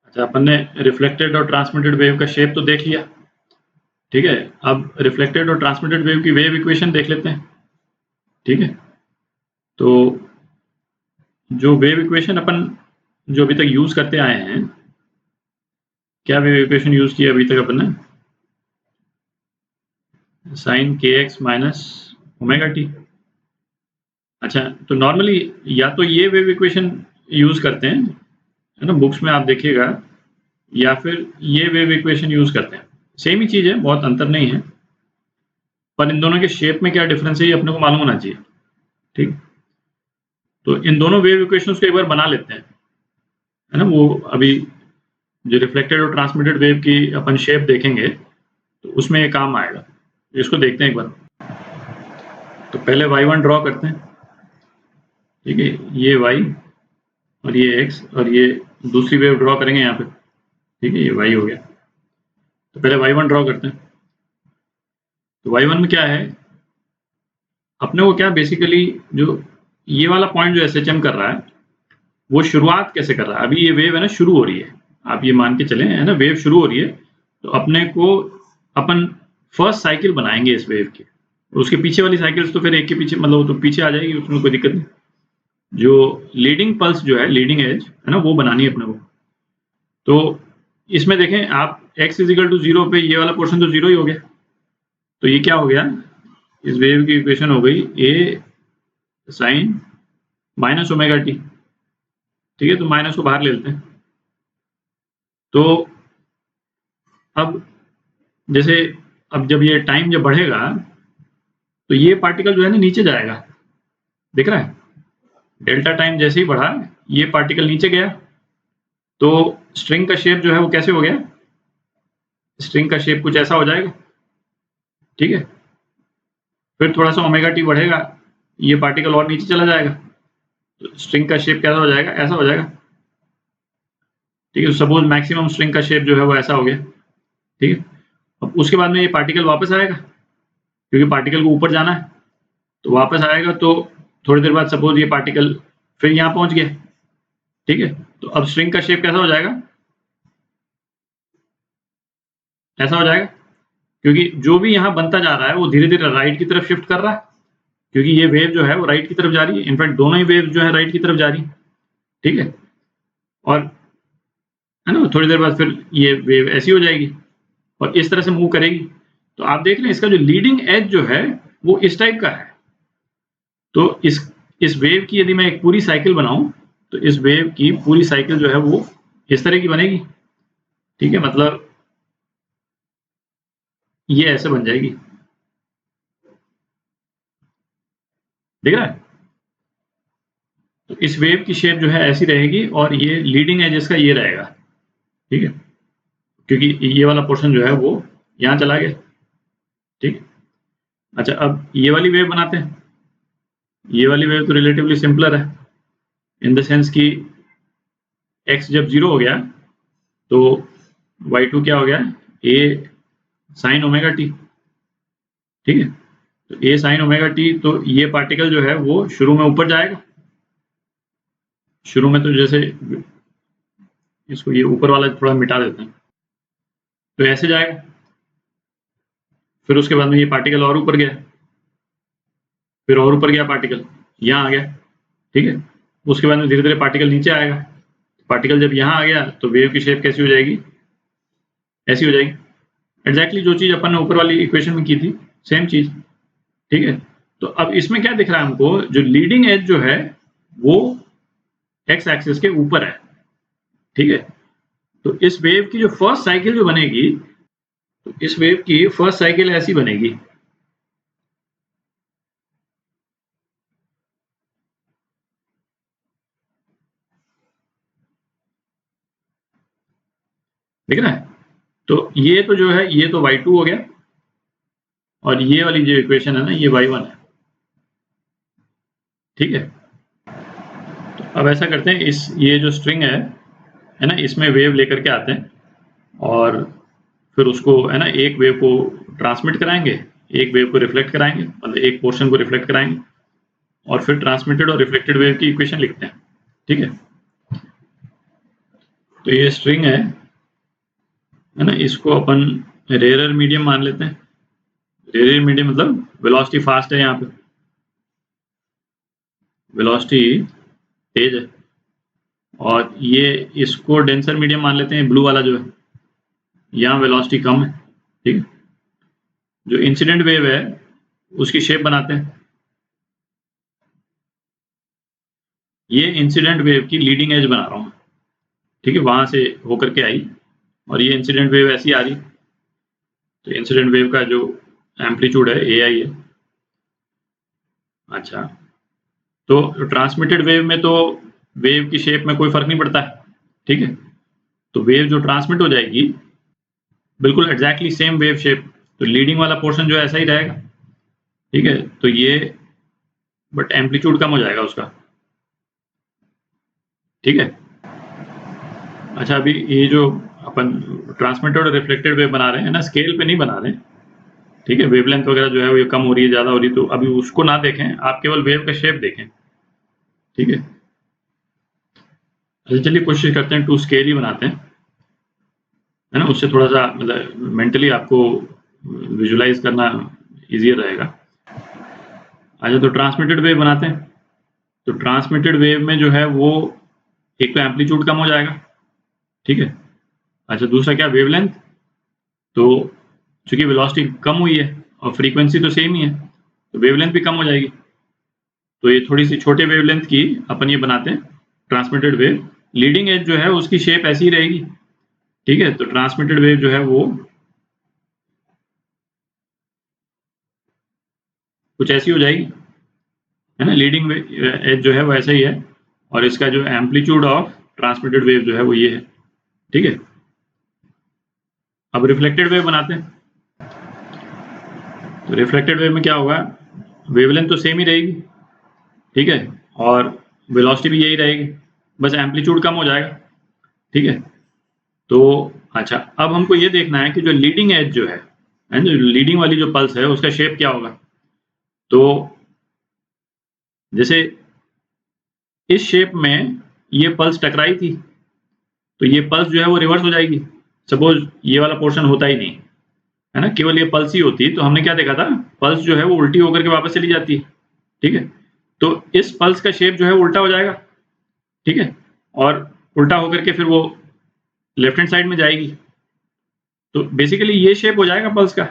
अच्छा, अपन ने रिफ्लेक्टेड और ट्रांसमिटेड वेव का शेप तो देख लिया, ठीक है। अब रिफ्लेक्टेड और ट्रांसमिटेड वेव की वेव इक्वेशन देख लेते हैं, ठीक है। तो जो वेव इक्वेशन अपन जो अभी तक यूज करते आए हैं, क्या वेव इक्वेशन यूज किया अभी तक अपन ने? साइन के एक्स माइनस ओमेगा टी। अच्छा, तो नॉर्मली या तो ये वेव इक्वेशन यूज करते हैं, है ना, बुक्स में आप देखिएगा, या फिर ये वेव इक्वेशन यूज करते हैं। सेम ही चीज है, बहुत अंतर नहीं है, पर इन दोनों के शेप में क्या डिफरेंस है ये अपने को मालूम होना चाहिए, ठीक। तो इन दोनों वेव इक्वेशंस को एक बार बना लेते हैं, है ना। वो अभी जो रिफ्लेक्टेड और ट्रांसमिटेड वेव की अपन शेप देखेंगे तो उसमें ये काम आएगा। इसको देखते हैं एक बार। तो पहले y1 ड्रॉ करते हैं, ठीक है, ये y और ये x, और ये दूसरी वेव ड्रॉ करेंगे यहाँ पे, ठीक है, ये y हो गया। तो पहले y1 ड्रॉ करते हैं। तो y1 में क्या है, अपने को क्या बेसिकली जो ये वाला पॉइंट जो SHM कर रहा है वो शुरुआत कैसे कर रहा है। अभी ये वेव है ना शुरू हो रही है, आप ये मान के चलें, है ना, वेव शुरू हो रही है, तो अपने को अपन फर्स्ट साइकिल बनाएंगे इस वेव की, उसके पीछे वाली साइकिल्स तो फिर एक के पीछे मतलब तो पीछे आ जाएगी, उसमें कोई दिक्कत नहीं। जो लीडिंग पल्स जो है, लीडिंग एज है ना, वो बनानी है अपने को। तो इसमें देखें आप x इजिकल टू 0 पे ये वाला पोर्शन तो 0 ही हो गया, तो ये क्या हो गया, इस वेव की इक्वेशन हो गई a sine minus omega t, ठीक है। तो माइनस को बाहर ले लेते हैं। तो अब जैसे अब जब ये टाइम जब बढ़ेगा तो ये पार्टिकल जो है ना नीचे जाएगा, दिख रहा है, डेल्टा टाइम जैसे ही बढ़ा ये पार्टिकल नीचे गया, तो स्ट्रिंग का शेप जो है वो कैसे हो गया, स्ट्रिंग का शेप कुछ ऐसा हो जाएगा, ठीक है। फिर थोड़ा सा ओमेगा टी बढ़ेगा, ये पार्टिकल और नीचे चला जाएगा, तो स्ट्रिंग का शेप कैसा हो जाएगा, ऐसा हो जाएगा, ठीक है। सपोज मैक्सिमम स्ट्रिंग का शेप जो है वो ऐसा हो गया, ठीक है। अब उसके बाद में ये पार्टिकल वापस आएगा, क्योंकि पार्टिकल को ऊपर जाना है, तो वापस आएगा। तो थोड़ी देर बाद सपोज ये पार्टिकल फिर यहाँ पहुंच गया, ठीक है। तो अब स्ट्रिंग का शेप कैसा हो जाएगा, ऐसा हो जाएगा, क्योंकि जो भी यहाँ बनता जा रहा है वो धीरे धीरे राइट की तरफ शिफ्ट कर रहा है, क्योंकि ये वेव जो है वो राइट की तरफ जा रही है। इनफैक्ट दोनों ही वेव जो है राइट की तरफ जा रही है, ठीक है। और है ना, थोड़ी देर बाद फिर ये वेव ऐसी हो जाएगी और इस तरह से मूव करेगी। तो आप देख रहे हैं इसका जो लीडिंग एज जो है वो इस टाइप का है। तो इस वेव की यदि मैं एक पूरी साइकिल बनाऊं तो इस वेव की पूरी साइकिल जो है वो इस तरह की बनेगी, ठीक है। मतलब ये ऐसे बन जाएगी, दिख रहा है। तो इस वेव की शेप जो है ऐसी रहेगी और ये लीडिंग एज इसका ये रहेगा, ठीक है, क्योंकि ये वाला पोर्शन जो है वो यहाँ चला गया, ठीक। अच्छा, अब ये वाली वेव बनाते हैं। ये वाली वेव तो रिलेटिवली सिंपलर है इन द सेंस कि x जब 0 हो गया तो y2 क्या हो गया, a साइन ओमेगा टी, ठीक है। तो a साइन ओमेगा टी, तो ये पार्टिकल जो है वो शुरू में ऊपर जाएगा, शुरू में तो जैसे इसको ये ऊपर वाला थोड़ा मिटा देते हैं, तो ऐसे जाएगा। फिर उसके बाद में ये पार्टिकल और ऊपर गया, फिर और ऊपर गया पार्टिकल, यहाँ आ गया, ठीक है। उसके बाद में धीरे धीरे पार्टिकल नीचे आएगा। पार्टिकल जब यहाँ आ गया तो वेव की शेप कैसी हो जाएगी, ऐसी हो जाएगी। एग्जैक्टली जो चीज अपन ने ऊपर वाली इक्वेशन में की थी, सेम चीज, ठीक है। तो अब इसमें क्या दिख रहा है हमको, जो लीडिंग एज जो है वो एक्स एक्सिस के ऊपर है, ठीक है। तो इस वेव की जो फर्स्ट साइकिल जो बनेगी, तो इस वेव की फर्स्ट साइकिल ऐसी बनेगी, दिख रहा है। तो ये तो जो है ये तो y2 हो गया, और ये वाली जो इक्वेशन है ना ये y1 है, ठीक है। तो अब ऐसा करते हैं, इस ये जो स्ट्रिंग है ना, इसमें वेव लेकर के आते हैं और फिर उसको है ना एक वेव को ट्रांसमिट कराएंगे, एक वेव को रिफ्लेक्ट कराएंगे, मतलब एक पोर्शन को रिफ्लेक्ट कराएंगे, और फिर ट्रांसमिटेड और रिफ्लेक्टेड वेव की इक्वेशन लिखते हैं, ठीक है। तो ये स्ट्रिंग है ना, इसको अपन रेयर मीडियम मान लेते हैं। रेयर मीडियम मतलब वेलोसिटी फास्ट है, यहाँ पे वेलोसिटी तेज है, और ये इसको डेंसर मीडियम मान लेते हैं, ब्लू वाला जो है, यहाँ वेलोसिटी कम है। ठीक है, जो इंसिडेंट वेव है उसकी शेप बनाते हैं। ये इंसिडेंट वेव की लीडिंग एज बना रहा हूँ, ठीक है, वहां से होकर के आई और ये इंसिडेंट वेव ऐसी आ रही। तो इंसिडेंट वेव का जो एम्पलीट्यूड है ए आई है। अच्छा, तो ट्रांसमिटेड वेव में तो वेव की शेप में कोई फर्क नहीं पड़ता है। ठीक है, तो वेव जो ट्रांसमिट हो जाएगी बिल्कुल एग्जैक्टली सेम वेव शेप, तो लीडिंग वाला पोर्शन जो है ऐसा ही रहेगा। ठीक है, तो ये बट एम्पलीट्यूड कम हो जाएगा उसका। ठीक है, अच्छा, अभी ये जो अपन ट्रांसमिटेड और रिफ्लेक्टेड वेव बना रहे हैं ना, स्केल पे नहीं बना रहे। ठीक है, वेवलेंथ वगैरह जो है वो ये कम हो रही है, ज़्यादा हो रही है, तो अभी उसको ना देखें, आप केवल वेव का शेप देखें। ठीक है, अच्छा चलिए कोशिश करते हैं टू स्केल ही बनाते हैं, है ना, उससे थोड़ा सा मतलब मेंटली आपको विजुलाइज करना इजियर रहेगा। अच्छा, तो ट्रांसमिटेड वेव बनाते हैं। तो ट्रांसमिटेड वेव में जो है वो एक तो एम्पलीट्यूड कम हो जाएगा। ठीक है, अच्छा दूसरा क्या, वेवलेंथ। तो चूंकि वेलोसिटी कम हुई है और फ्रीक्वेंसी तो सेम ही है, तो वेवलेंथ भी कम हो जाएगी। तो ये थोड़ी सी छोटे वेवलेंथ की अपन ये बनाते हैं ट्रांसमिटेड वेव। लीडिंग एज जो है उसकी शेप ऐसी ही रहेगी। ठीक है, तो ट्रांसमिटेड वेव जो है वो कुछ ऐसी हो जाएगी, है ना, लीडिंग एज जो है वो ऐसा ही है, और इसका जो एम्पलीट्यूड ऑफ ट्रांसमिटेड वेव जो है वो ये है। ठीक है, अब रिफ्लेक्टेड वेव बनाते हैं। तो रिफ्लेक्टेड वेव में क्या होगा, वेवलेंथ तो सेम ही रहेगी। ठीक है, और वेलोसिटी भी यही रहेगी, बस एम्पलीट्यूड कम हो जाएगा। ठीक है, तो अच्छा, अब हमको ये देखना है कि जो लीडिंग एज जो है जो लीडिंग वाली जो पल्स है उसका शेप क्या होगा। तो जैसे इस शेप में ये पल्स टकराई थी, तो ये पल्स जो है वो रिवर्स हो जाएगी। सपोज ये वाला पोर्शन होता ही नहीं, है ना, केवल ये पल्स ही होती, तो हमने क्या देखा था, पल्स जो है वो उल्टी होकर के वापस चली जाती है। ठीक है, तो इस पल्स का शेप जो है उल्टा हो जाएगा। ठीक है, और उल्टा होकर के फिर वो लेफ्ट हैंड साइड में जाएगी, तो बेसिकली ये शेप हो जाएगा पल्स का।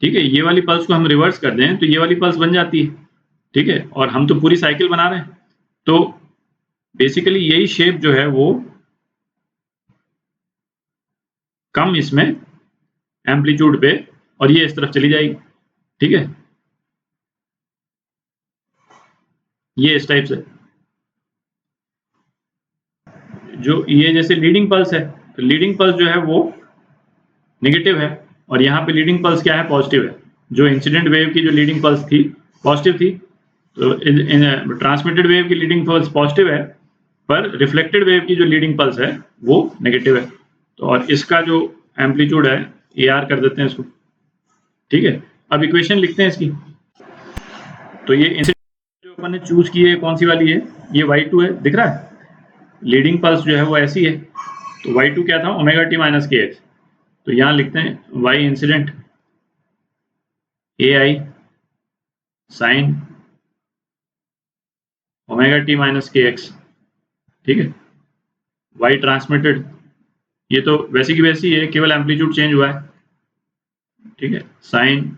ठीक है, ये वाली पल्स को हम रिवर्स कर दें तो ये वाली पल्स बन जाती है। ठीक है, और हम तो पूरी साइकिल बना रहे हैं, तो बेसिकली यही शेप जो है वो कम इसमें एम्पलीट्यूड पे, और ये इस तरफ चली जाएगी। ठीक है, ये इस टाइप से, जो ये जैसे लीडिंग पल्स है, तो लीडिंग पल्स जो है वो नेगेटिव है, और यहाँ पे लीडिंग पल्स क्या है, पॉजिटिव है। जो इंसिडेंट वेव की जो लीडिंग पल्स थी पॉजिटिव थी, तो ट्रांसमिटेड वेव की लीडिंग पल्स पॉजिटिव है, पर रिफ्लेक्टेड वेव की जो लीडिंग पल्स है वो नेगेटिव है। तो और इसका जो एम्पलीट्यूड है ए आर कर देते हैं इसको। ठीक है, अब इक्वेशन लिखते हैं इसकी। तो ये इंसिडेंट जो अपन ने चूज की है कौन सी वाली है, ये y2 है, दिख रहा है, लीडिंग पल्स जो है वो ऐसी है। तो y2 क्या था, ओमेगा टी माइनस के एक्स। तो यहाँ लिखते हैं y इंसिडेंट ए आई साइन ओमेगा टी माइनस के एक्स। ठीक है, y ट्रांसमिटेड, ये तो वैसी की वैसी है, केवल एम्पलीट्यूड चेंज हुआ है। ठीक है, साइन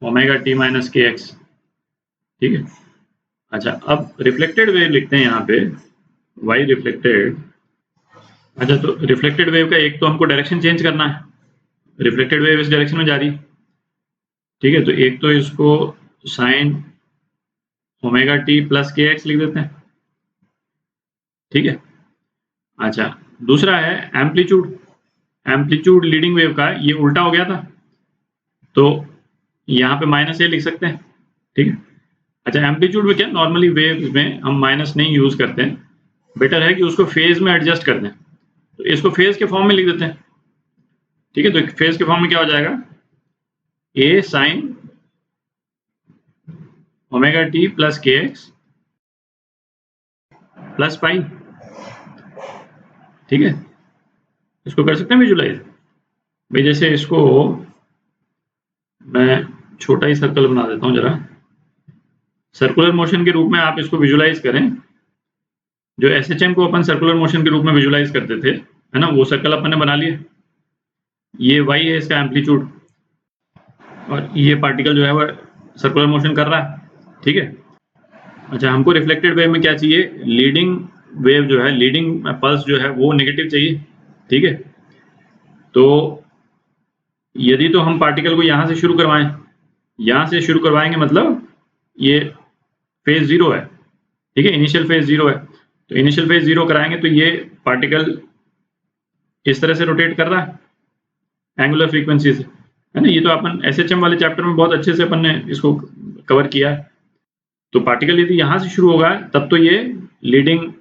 ओमेगा टी माइनस के एक्स। ठीक है, अच्छा अब रिफ्लेक्टेड वेव लिखते हैं यहाँ पे, y रिफ्लेक्टेड। अच्छा, तो रिफ्लेक्टेड वेव का एक तो हमको डायरेक्शन चेंज करना है, रिफ्लेक्टेड वेव इस डायरेक्शन में जा रही। ठीक है, तो एक तो इसको साइन ओमेगा टी प्लस के एक्स लिख देते हैं। ठीक है, अच्छा दूसरा है एम्पलीट्यूड। एम्पलीट्यूड लीडिंग वेव का ये उल्टा हो गया था, तो यहाँ पे माइनस ए लिख सकते हैं। ठीक है, अच्छा एम्पलीट्यूड में क्या, नॉर्मली वेव में हम माइनस नहीं यूज करते हैं, बेटर है कि उसको फेज में एडजस्ट कर दें, तो इसको फेज के फॉर्म में लिख देते हैं। ठीक है, तो फेज के फॉर्म में क्या हो जाएगा, ए साइन ओमेगा टी प्लस के एक्स प्लस पाई। ठीक है, इसको कर सकते हैं विजुलाइज भाई। जैसे इसको मैं छोटा ही सर्कल बना देता हूँ जरा, सर्कुलर मोशन के रूप में आप इसको विजुलाइज करें। जो SHM को अपन सर्कुलर मोशन के रूप में विजुलाइज करते थे, है ना, वो सर्कल अपन ने बना लिया। ये y है इसका एम्पलीट्यूड, और ये पार्टिकल जो है वो सर्कुलर मोशन कर रहा है, ठीक है। अच्छा, हमको रिफ्लेक्टेड वेव में क्या चाहिए, लीडिंग वेव जो है, लीडिंग पल्स जो है वो नेगेटिव चाहिए, ठीक है। तो यदि तो हम पार्टिकल को यहाँ से शुरू करवाएं, यहाँ से शुरू करवाएंगे मतलब ये फेज 0 है, ठीक है, इनिशियल फेज 0 है। तो इनिशियल फेज 0 कराएंगे तो ये पार्टिकल इस तरह से रोटेट कर रहा है एंगुलर फ्रीक्वेंसी से, है ना। ये तो अपन SHM वाले चैप्टर में बहुत अच्छे से अपन ने इसको कवर किया है। तो पार्टिकल यदि यहाँ से शुरू होगा तब तो ये लीडिंग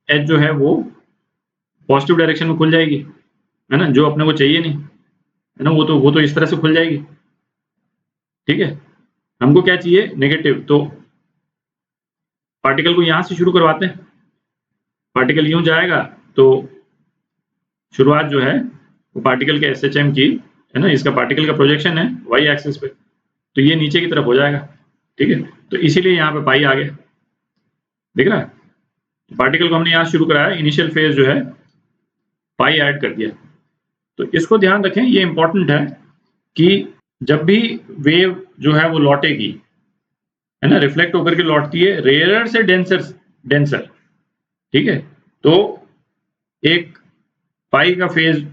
एज जो है वो पॉजिटिव डायरेक्शन में खुल जाएगी, है ना, जो अपने को चाहिए नहीं, है ना, वो तो इस तरह से खुल जाएगी, ठीक है। हमको क्या चाहिए, नेगेटिव। तो पार्टिकल को यहाँ से शुरू करवाते हैं, पार्टिकल यूं जाएगा तो शुरुआत जो है वो पार्टिकल के SHM की, है ना, इसका पार्टिकल का प्रोजेक्शन है y एक्सिस पे, तो ये नीचे की तरफ हो जाएगा, ठीक है। तो इसीलिए यहाँ पे पाई आ गया, देख रहा है। पार्टिकल को हमने यहाँ शुरू कराया, इनिशियल फेज जो है पाई ऐड कर दिया। तो इसको ध्यान रखें, ये इंपॉर्टेंट है कि जब भी वेव जो है वो लौटेगी, है ना, रिफ्लेक्ट होकर के लौटती है रेयरर से डेंसर, ठीक है। तो एक पाई का फेज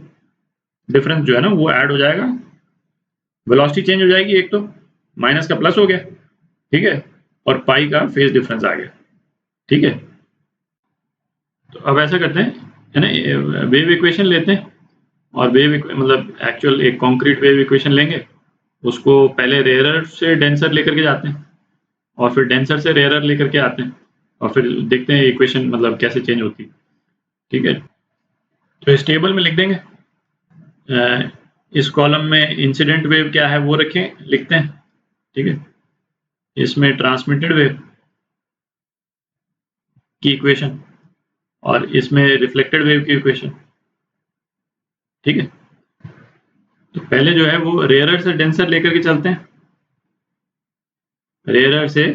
डिफरेंस जो है ना वो ऐड हो जाएगा, वेलोसिटी चेंज हो जाएगी, एक तो माइनस का प्लस हो गया, ठीक है, और पाई का फेज डिफरेंस आ गया, ठीक है। तो अब ऐसा करते हैं, है ना, वेव इक्वेशन लेते हैं, और वेव मतलब एक्चुअल एक कॉन्क्रीट वेव इक्वेशन लेंगे, उसको पहले रेयरर से डेंसर लेकर के जाते हैं, और फिर डेंसर से रेयरर लेकर के आते हैं, और फिर देखते हैं इक्वेशन मतलब कैसे चेंज होती है, ठीक है। तो इस टेबल में लिख देंगे, इस कॉलम में इंसिडेंट वेव क्या है वो रखें, लिखते हैं, ठीक है। इसमें ट्रांसमिटेड वेव की इक्वेशन, और इसमें रिफ्लेक्टेड वेव की इक्वेशन, ठीक है। तो पहले जो है वो रेयरर से डेंसर लेकर के चलते हैं, रेयरर से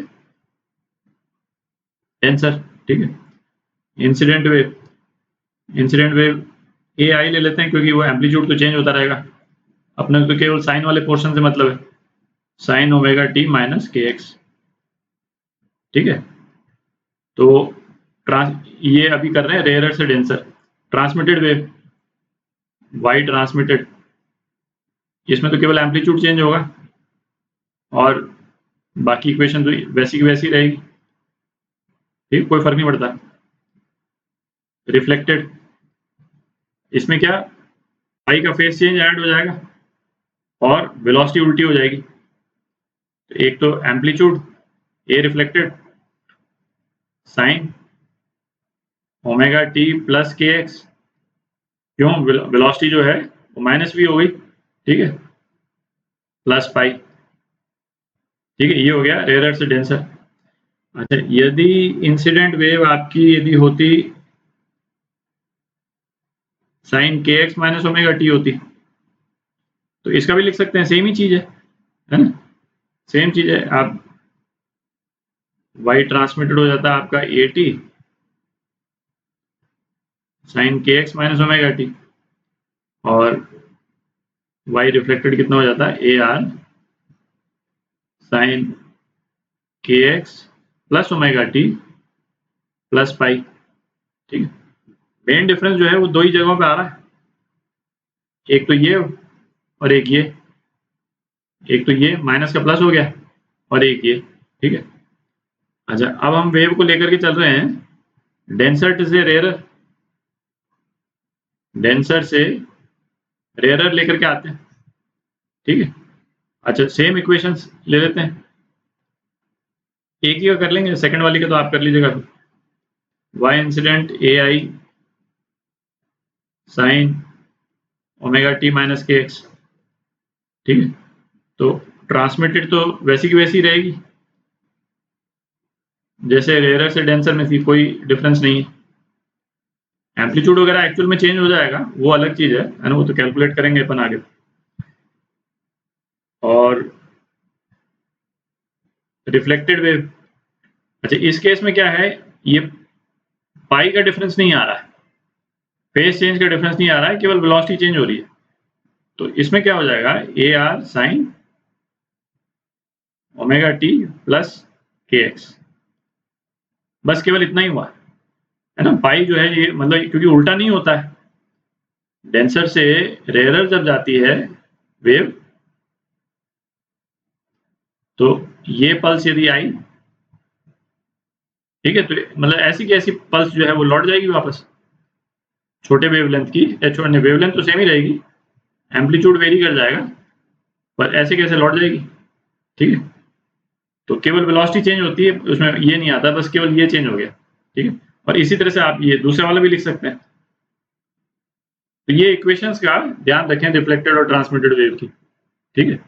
डेंसर, ठीक है। इंसिडेंट वेव AI ले लेते हैं, क्योंकि वो एम्पलीट्यूड तो चेंज होता रहेगा, अपने तो केवल साइन वाले पोर्शन से मतलब है, sine omega T minus KX, ठीक है। तो ये अभी कर रहे हैं रेयरर से denser. Transmitted wave y transmitted, इसमें तो केवल एम्पलीट्यूड चेंज होगा, और बाकी इक्वेशन तो वैसी की वैसी रहेगी, ठीक, कोई फर्क नहीं पड़ता। रिफ्लेक्टेड, इसमें क्या, पाई का फेज चेंज ऐड हो जाएगा और वेलोसिटी उल्टी हो जाएगी। तो एक तो amplitude A reflected sine omega t plus KX, क्यों, वेलोसिटी जो है वो माइनस भी हो गई, ठीक है, प्लस पाई, ठीक है। ये हो गया रेयरर से डेंसर। अच्छा, यदि इंसिडेंट वेव आपकी यदि होती sine KX minus omega t होती, तो इसका भी लिख सकते हैं, सेम ही चीज है ना, सेम चीज है। आप y ट्रांसमिटेड हो जाता है आपका AT sine KX minus omega t, और y रिफ्लेक्टेड कितना हो जाता है AR sine KX plus omega t plus pi, ठीक है। मेन डिफरेंस जो है वो दो ही जगहों पे आ रहा है, एक तो ये और एक ये माइनस का प्लस हो गया, और एक ये, ठीक है। अच्छा, अब हम वेव को लेकर के चल रहे हैं डेंसर से रेयरर लेकर के आते हैं, ठीक है। अच्छा, सेम इक्वेशंस ले लेते हैं, एक ही का कर लेंगे, सेकंड वाली का तो आप कर लीजिएगा। y incident AI sine omega T minus KX, ठीक है। तो ट्रांसमिटेड तो वैसी की वैसी रहेगी जैसे रेयरर से डेंसर में थी, कोई डिफरेंस नहीं है, एम्पलीट्यूड वगैरह एक्चुअल में चेंज हो जाएगा, वो अलग चीज है ना, वो तो कैलकुलेट करेंगे अपन आगे। और रिफ्लेक्टेड वेव, अच्छा इस केस में क्या है, ये पाई का डिफरेंस नहीं आ रहा है, फेज चेंज का डिफरेंस नहीं आ रहा है, केवल वेलोसिटी चेंज हो रही है। तो इसमें क्या हो जाएगा, A R sine omega t plus के एक्स, बस केवल इतना ही हुआ है ना। पाई जो है ये मतलब क्योंकि उल्टा नहीं होता है, डेंसर से रेयरर जब जाती है वेव, तो ये पल्स यदि आई, ठीक है, तो मतलब ऐसी की ऐसी पल्स जो है वो लौट जाएगी वापस छोटे वेवलेंथ की, छोटे वेवलेंथ तो सेम ही रहेगी, एम्पलीट्यूड वेरी कर जाएगा, पर ऐसे कैसे लौट जाएगी, ठीक है। तो केवल वेलोसिटी चेंज होती है, उसमें ये नहीं आता, बस केवल ये चेंज हो गया, ठीक है। और इसी तरह से आप ये दूसरे वाला भी लिख सकते हैं। तो ये इक्वेशंस का ध्यान रखें रिफ्लेक्टेड और ट्रांसमिटेड वेव की, ठीक है।